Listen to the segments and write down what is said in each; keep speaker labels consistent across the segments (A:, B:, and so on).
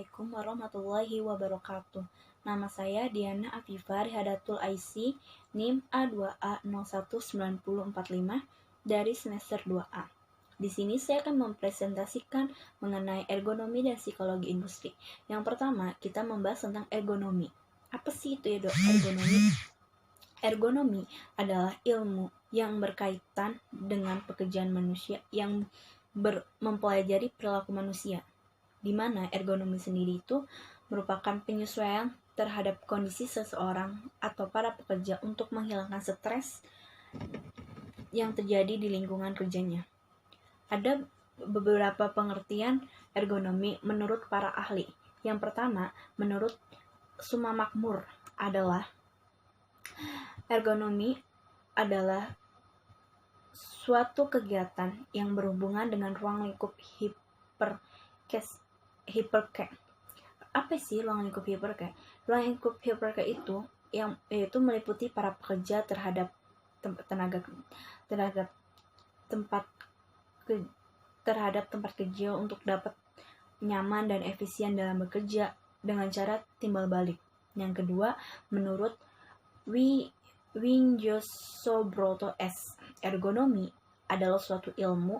A: Assalamualaikum warahmatullahi wabarakatuh. Nama saya Diana Afifah Rihadatul IC, NIM A2A019045 dari semester 2A. Di sini saya akan mempresentasikan mengenai ergonomi dan psikologi industri. Yang pertama, kita membahas tentang ergonomi. Apa sih itu ya, Dok? Ergonomi? Ergonomi adalah ilmu yang berkaitan dengan pekerjaan manusia yang mempelajari perilaku manusia, di mana ergonomi sendiri itu merupakan penyesuaian terhadap kondisi seseorang atau para pekerja untuk menghilangkan stres yang terjadi di lingkungan kerjanya. Ada beberapa pengertian ergonomi menurut para ahli. Yang pertama, menurut Suma Makmur adalah ergonomi adalah suatu kegiatan yang berhubungan dengan ruang lingkup hiperke. Apa sih ruang lingkup hiperke? Ruang lingkup hiperke itu yaitu meliputi para pekerja terhadap tempat kerja untuk dapat nyaman dan efisien dalam bekerja dengan cara timbal balik. Yang kedua, menurut Wingyosobroto S. Ergonomi adalah suatu ilmu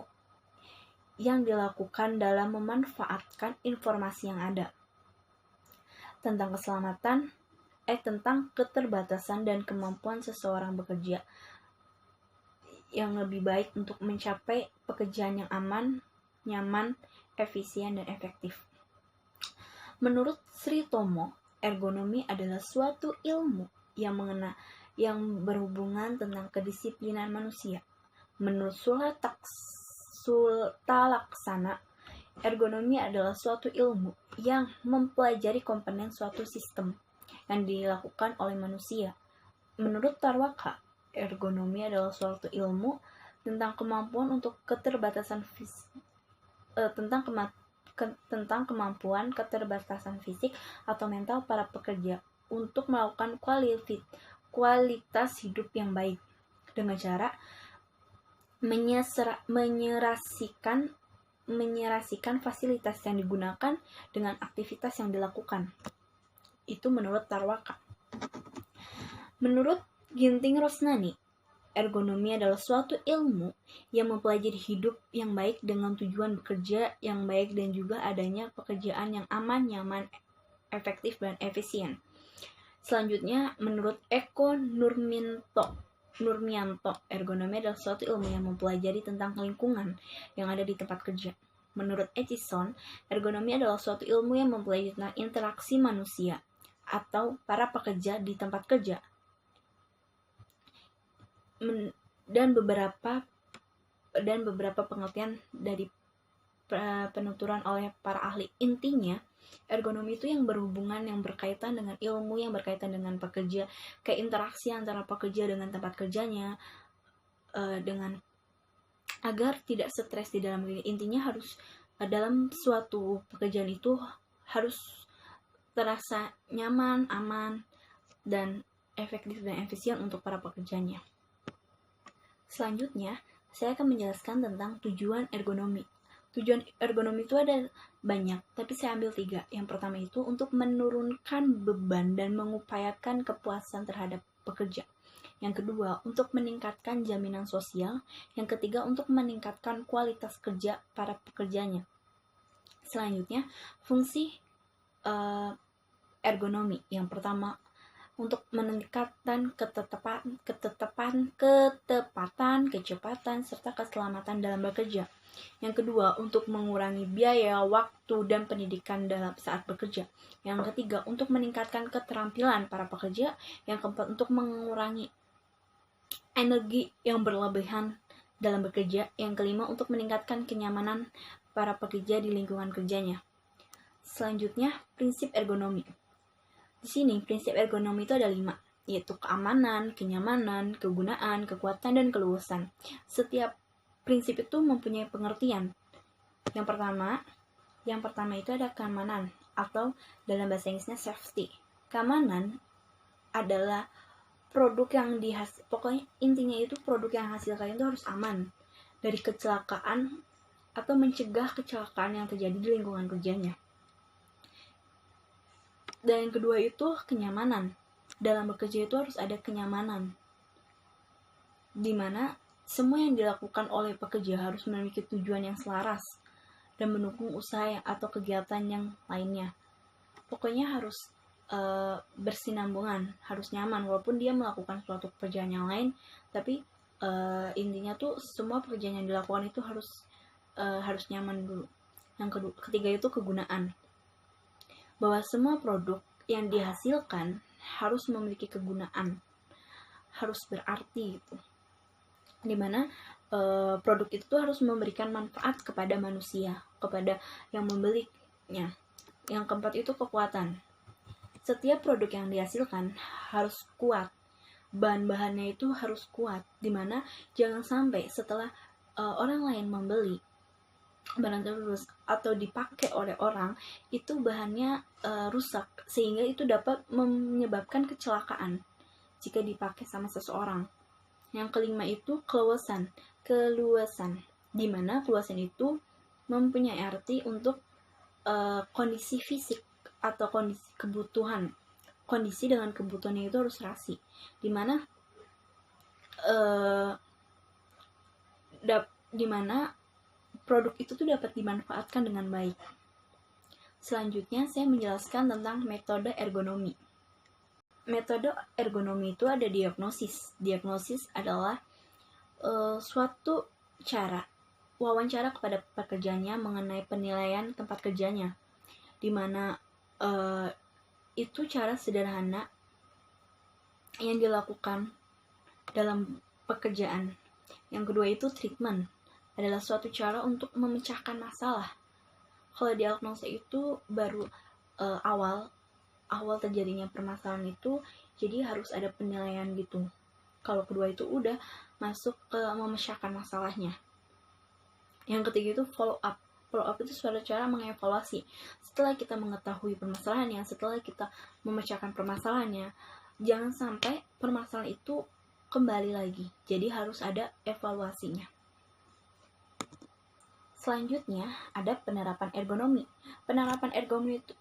A: yang dilakukan dalam memanfaatkan informasi yang ada tentang tentang keterbatasan dan kemampuan seseorang bekerja yang lebih baik untuk mencapai pekerjaan yang aman, nyaman, efisien, dan efektif. Menurut Sri Tomo, ergonomi adalah suatu ilmu yang berhubungan tentang kedisiplinan manusia. Menurut Sultalaksana, ergonomi adalah suatu ilmu yang mempelajari komponen suatu sistem yang dilakukan oleh manusia. Menurut Tarwaka, ergonomi adalah suatu ilmu tentang kemampuan untuk tentang kemampuan keterbatasan fisik atau mental para pekerja untuk melakukan kualitas hidup yang baik dengan cara menyerasikan fasilitas yang digunakan dengan aktivitas yang dilakukan. Itu menurut Tarwaka. Menurut Ginting Rosnani, ergonomi adalah suatu ilmu yang mempelajari hidup yang baik dengan tujuan bekerja yang baik dan juga adanya pekerjaan yang aman, nyaman, efektif, dan efisien. Selanjutnya, menurut Eko Nurmianto, ergonomi adalah suatu ilmu yang mempelajari tentang lingkungan yang ada di tempat kerja. Menurut Etchison, ergonomi adalah suatu ilmu yang mempelajari tentang interaksi manusia atau para pekerja di tempat kerja. Dan beberapa pengertian dari penuturan oleh para ahli. Intinya, ergonomi itu yang berkaitan dengan ilmu yang berkaitan dengan pekerja, kayak interaksi antara pekerja dengan tempat kerjanya, dengan agar tidak stres di dalam diri. Intinya harus dalam suatu pekerjaan itu harus terasa nyaman, aman, dan efektif dan efisien untuk para pekerjanya. Selanjutnya, saya akan menjelaskan tentang tujuan ergonomi. Tujuan ergonomi itu ada banyak, tapi saya ambil 3. Yang pertama itu untuk menurunkan beban dan mengupayakan kepuasan terhadap pekerja. Yang kedua, untuk meningkatkan jaminan sosial. Yang ketiga, untuk meningkatkan kualitas kerja para pekerjanya. Selanjutnya, fungsi ergonomi. Yang pertama, untuk meningkatkan ketepatan, kecepatan, serta keselamatan dalam bekerja. Yang kedua, untuk mengurangi biaya, waktu, dan pendidikan dalam saat bekerja. Yang ketiga, untuk meningkatkan keterampilan para pekerja. Yang keempat, untuk mengurangi energi yang berlebihan dalam bekerja. Yang kelima, untuk meningkatkan kenyamanan para pekerja di lingkungan kerjanya. Selanjutnya, prinsip ergonomi. Di sini, prinsip ergonomi itu ada 5, yaitu keamanan, kenyamanan, kegunaan, kekuatan, dan keluasan. Setiap prinsip itu mempunyai pengertian. Yang pertama itu ada keamanan, atau dalam bahasa Inggrisnya safety. Keamanan adalah produk yang pokoknya intinya itu produk yang hasilkan itu harus aman dari kecelakaan atau mencegah kecelakaan yang terjadi di lingkungan kerjanya. Dan yang kedua itu kenyamanan. Dalam bekerja itu harus ada kenyamanan, dimana semua yang dilakukan oleh pekerja harus memiliki tujuan yang selaras dan mendukung usaha atau kegiatan yang lainnya. Pokoknya harus bersinambungan, harus nyaman. Walaupun dia melakukan suatu pekerjaan yang lain, tapi intinya tuh semua pekerjaan yang dilakukan itu harus nyaman dulu. Yang ketiga itu kegunaan. Bahwa semua produk yang dihasilkan harus memiliki kegunaan, harus berarti gitu. Dimana produk itu tuh harus memberikan manfaat kepada manusia, kepada yang membelinya. Yang keempat itu kekuatan. Setiap produk yang dihasilkan harus kuat, bahan-bahannya itu harus kuat, dimana jangan sampai setelah orang lain membeli barang tersebut atau dipakai oleh orang itu bahannya rusak, sehingga itu dapat menyebabkan kecelakaan jika dipakai sama seseorang. Yang kelima itu keluasan, dimana keluasan itu mempunyai arti untuk kondisi fisik atau kondisi kebutuhan. Kondisi dengan kebutuhannya itu harus serasi, dimana produk itu tuh dapat dimanfaatkan dengan baik. Selanjutnya saya menjelaskan tentang metode ergonomi. Metode ergonomi itu ada diagnosis. Diagnosis adalah suatu cara wawancara kepada pekerjanya mengenai penilaian tempat kerjanya, dimana itu cara sederhana yang dilakukan dalam pekerjaan. Yang kedua itu treatment, adalah suatu cara untuk memecahkan masalah. Kalau diagnosa itu baru awal terjadinya permasalahan itu, jadi harus ada penilaian gitu. Kalau kedua itu udah masuk ke memecahkan masalahnya. Yang ketiga itu follow up. Follow up itu suatu cara mengevaluasi. Setelah kita mengetahui permasalahannya, setelah kita memecahkan permasalahannya, jangan sampai permasalahan itu kembali lagi. Jadi harus ada evaluasinya. Selanjutnya ada penerapan ergonomi. Penerapan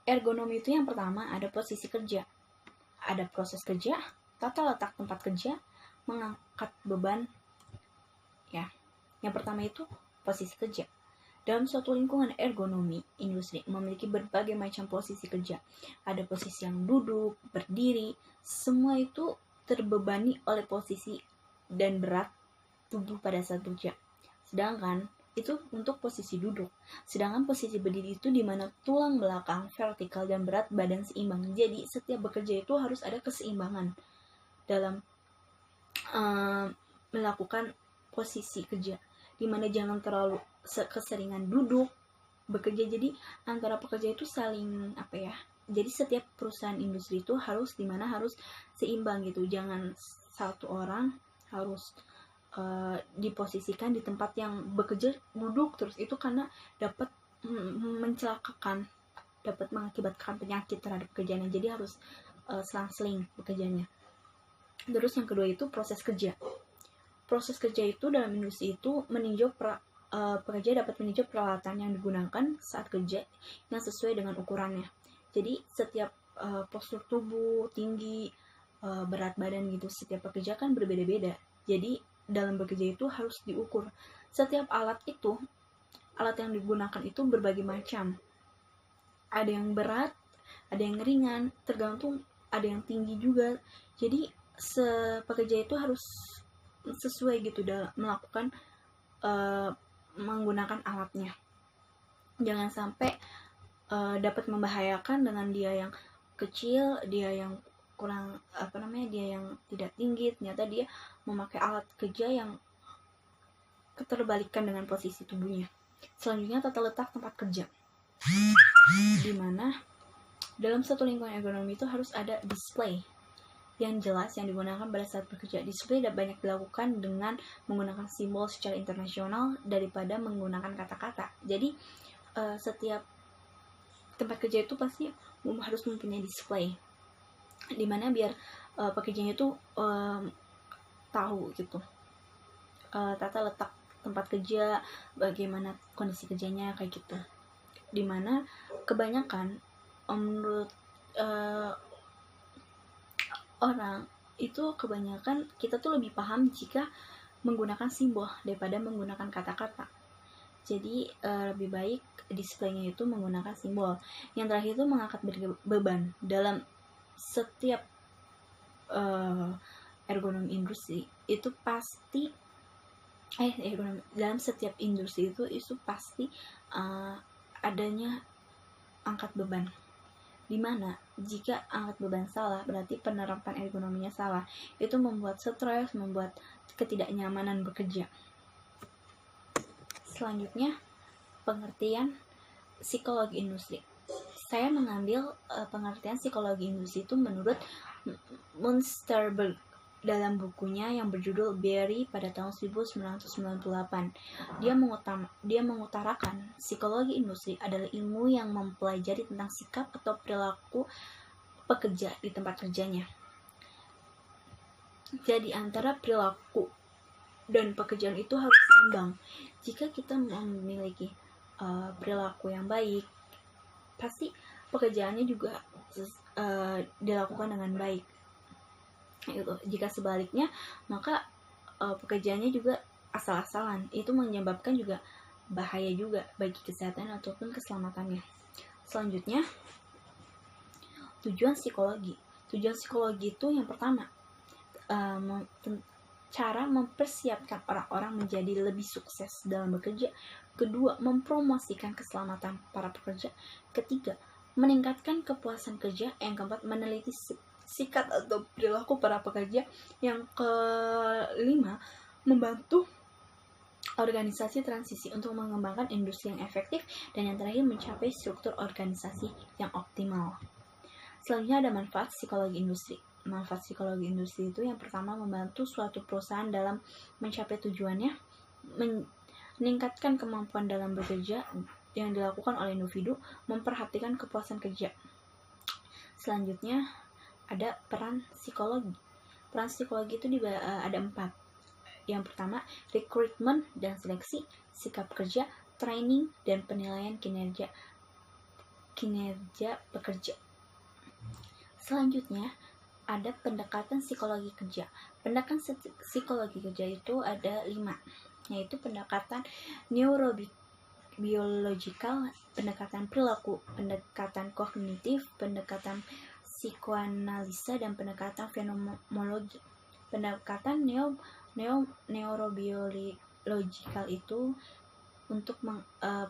A: ergonomi itu yang pertama ada posisi kerja, ada proses kerja, tata letak tempat kerja, mengangkat beban. Ya, yang pertama itu posisi kerja. Dalam suatu lingkungan ergonomi industri memiliki berbagai macam posisi kerja. Ada posisi yang duduk, berdiri, semua itu terbebani oleh posisi dan berat tubuh pada saat kerja. Sedangkan itu untuk posisi duduk. Sedangkan posisi berdiri itu di mana tulang belakang, vertikal, dan berat badan seimbang. Jadi setiap bekerja itu harus ada keseimbangan dalam melakukan posisi kerja. Di mana jangan terlalu keseringan duduk bekerja. Jadi antara pekerja itu saling jadi setiap perusahaan industri itu harus seimbang gitu. Jangan satu orang harus diposisikan di tempat yang bekerja duduk terus, itu karena dapat mencelakakan, dapat mengakibatkan penyakit terhadap pekerjaannya. Jadi harus selang-seling bekerjanya. Terus yang kedua itu proses kerja. Proses kerja itu dalam industri itu meninjau pekerja dapat meninjau peralatan yang digunakan saat kerja yang sesuai dengan ukurannya. Jadi setiap postur tubuh, tinggi, berat badan gitu, setiap pekerja kan berbeda-beda. Jadi dalam bekerja itu harus diukur. Setiap alat yang digunakan itu berbagai macam. Ada yang berat, ada yang ringan, tergantung, ada yang tinggi juga. Jadi pekerja itu harus sesuai gitu dalam melakukan menggunakan alatnya. Jangan sampai dapat membahayakan dengan dia yang kecil, dia yang kurang dia yang tidak tinggi, ternyata dia memakai alat kerja yang keterbalikan dengan posisi tubuhnya. Selanjutnya tata letak tempat kerja, di mana dalam satu lingkungan ergonomi itu harus ada display yang jelas yang digunakan pada saat bekerja. Display banyak dilakukan dengan menggunakan simbol secara internasional daripada menggunakan kata-kata. Jadi setiap tempat kerja itu pasti harus mempunyai display, dimana biar pekerjanya itu tahu gitu tata letak tempat kerja, bagaimana kondisi kerjanya kayak gitu. Dimana kebanyakan menurut uh, orang itu kebanyakan kita tuh lebih paham jika menggunakan simbol daripada menggunakan kata-kata. Jadi lebih baik displaynya itu menggunakan simbol. Yang terakhir itu mengangkat beban. Dalam setiap ergonomi industri itu pasti dalam setiap industri itu pasti adanya angkat beban. Dimana jika angkat beban salah, berarti penerapan ergonominya salah. Itu membuat stres, membuat ketidaknyamanan bekerja. Selanjutnya, pengertian psikologi industri. Saya mengambil pengertian psikologi industri itu menurut Munsterberg dalam bukunya yang berjudul Berry pada tahun 1998. Dia mengutarakan psikologi industri adalah ilmu yang mempelajari tentang sikap atau perilaku pekerja di tempat kerjanya. Jadi antara perilaku dan pekerjaan itu harus seimbang. Jika kita memiliki perilaku yang baik, pasti pekerjaannya juga dilakukan dengan baik. Gitu. Jika sebaliknya, maka pekerjaannya juga asal-asalan. Itu menyebabkan juga bahaya juga bagi kesehatan ataupun keselamatannya. Selanjutnya, tujuan psikologi. Tujuan psikologi itu yang pertama, cara mempersiapkan orang-orang menjadi lebih sukses dalam bekerja. Kedua, mempromosikan keselamatan para pekerja. Ketiga, meningkatkan kepuasan kerja. Yang keempat, meneliti sikap atau perilaku para pekerja. Yang kelima, membantu organisasi transisi untuk mengembangkan industri yang efektif. Dan yang terakhir, mencapai struktur organisasi yang optimal. Selanjutnya ada manfaat psikologi industri. Manfaat psikologi industri itu yang pertama, membantu suatu perusahaan dalam mencapai tujuannya, meningkatkan kemampuan dalam bekerja yang dilakukan oleh individu, memperhatikan kepuasan kerja. Selanjutnya ada peran psikologi. Peran psikologi itu ada 4. Yang pertama, rekrutmen dan seleksi, sikap kerja, training, dan penilaian kinerja pekerja. Selanjutnya ada pendekatan psikologi kerja. Pendekatan psikologi kerja itu ada 5, yaitu pendekatan neurobiologikal, pendekatan perilaku, pendekatan kognitif, pendekatan psikoanalisa, dan pendekatan fenomenologi. Pendekatan neurobiologikal itu untuk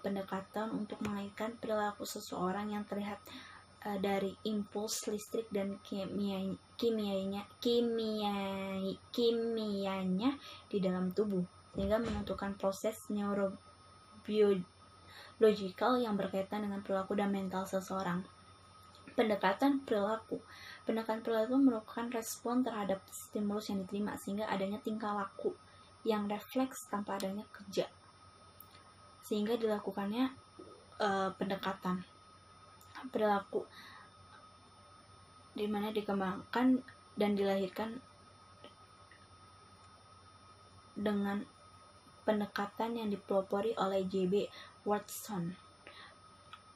A: pendekatan untuk mengaitkan perilaku seseorang yang terlihat dari impuls listrik dan kimianya di dalam tubuh, sehingga menentukan proses neurobiologikal yang berkaitan dengan perilaku dan mental seseorang. Pendekatan perilaku merupakan respon terhadap stimulus yang diterima, sehingga adanya tingkah laku yang refleks tanpa adanya kerja, sehingga dilakukannya pendekatan perilaku, di mana dikembangkan dan dilahirkan dengan pendekatan yang dipelopori oleh J.B. Watson.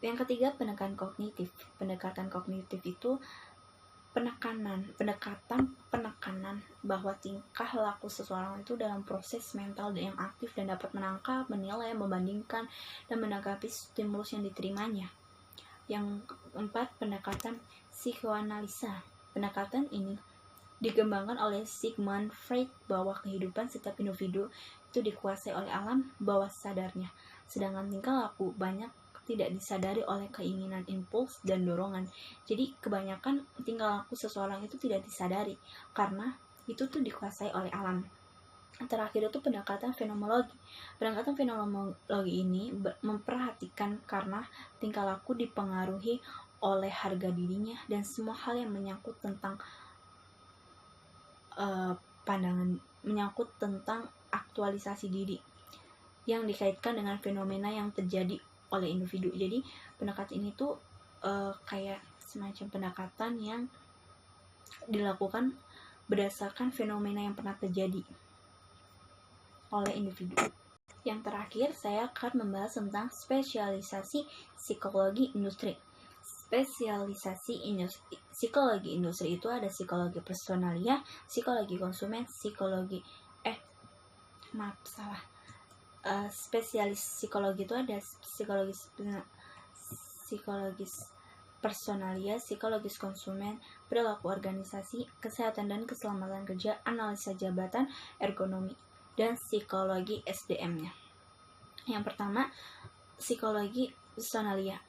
A: Yang ketiga, pendekatan kognitif. Pendekatan kognitif itu penekanan bahwa tingkah laku seseorang itu dalam proses mental yang aktif dan dapat menangkap, menilai, membandingkan, dan menanggapi stimulus yang diterimanya. Yang keempat, pendekatan psikoanalisa. Pendekatan ini dikembangkan oleh Sigmund Freud bahwa kehidupan setiap individu itu dikuasai oleh alam bawah sadarnya, sedangkan tingkah laku banyak tidak disadari oleh keinginan, impuls, dan dorongan. Jadi kebanyakan tingkah laku seseorang itu tidak disadari karena itu tuh dikuasai oleh alam. Terakhir itu pendekatan fenomenologi. Pendekatan fenomenologi ini memperhatikan karena tingkah laku dipengaruhi oleh harga dirinya dan semua hal yang menyangkut tentang menyangkut tentang aktualisasi diri yang dikaitkan dengan fenomena yang terjadi oleh individu. Jadi pendekatan ini tuh kayak semacam pendekatan yang dilakukan berdasarkan fenomena yang pernah terjadi oleh individu. Yang terakhir, saya akan membahas tentang spesialisasi psikologi industri. Spesialisasi psikologi industri itu ada psikologi personalia, psikologi konsumen, spesialis psikologi itu ada psikologis personalia, psikologis konsumen, perilaku organisasi, kesehatan dan keselamatan kerja, analisa jabatan, ergonomi, dan psikologi SDM-nya. Yang pertama, psikologi personalia.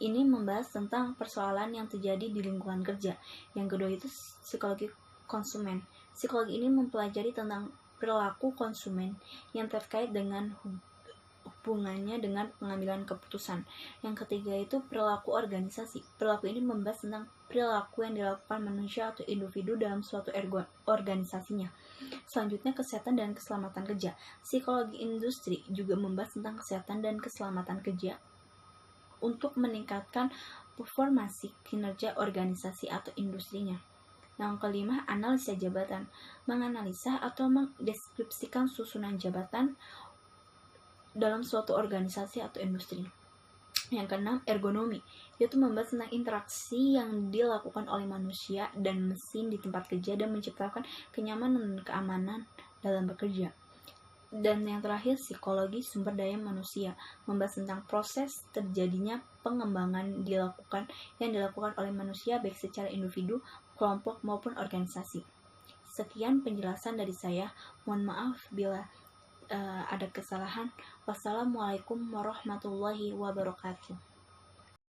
A: Ini membahas tentang persoalan yang terjadi di lingkungan kerja. Yang kedua itu psikologi konsumen. Psikologi ini mempelajari tentang perilaku konsumen yang terkait dengan hubungannya dengan pengambilan keputusan. Yang ketiga itu perilaku organisasi. Perilaku ini membahas tentang perilaku yang dilakukan manusia atau individu dalam suatu organisasinya. Selanjutnya, kesehatan dan keselamatan kerja. Psikologi industri juga membahas tentang kesehatan dan keselamatan kerja untuk meningkatkan performasi kinerja organisasi atau industrinya. Yang kelima, analisa jabatan. Menganalisa atau mendeskripsikan susunan jabatan dalam suatu organisasi atau industri. Yang keenam, ergonomi, yaitu membahas tentang interaksi yang dilakukan oleh manusia dan mesin di tempat kerja dan menciptakan kenyamanan dan keamanan dalam bekerja. Dan yang terakhir, psikologi sumber daya manusia, membahas tentang proses terjadinya pengembangan yang dilakukan oleh manusia baik secara individu, kelompok maupun organisasi. Sekian penjelasan dari saya. Mohon maaf bila ada kesalahan. Wassalamualaikum warahmatullahi wabarakatuh.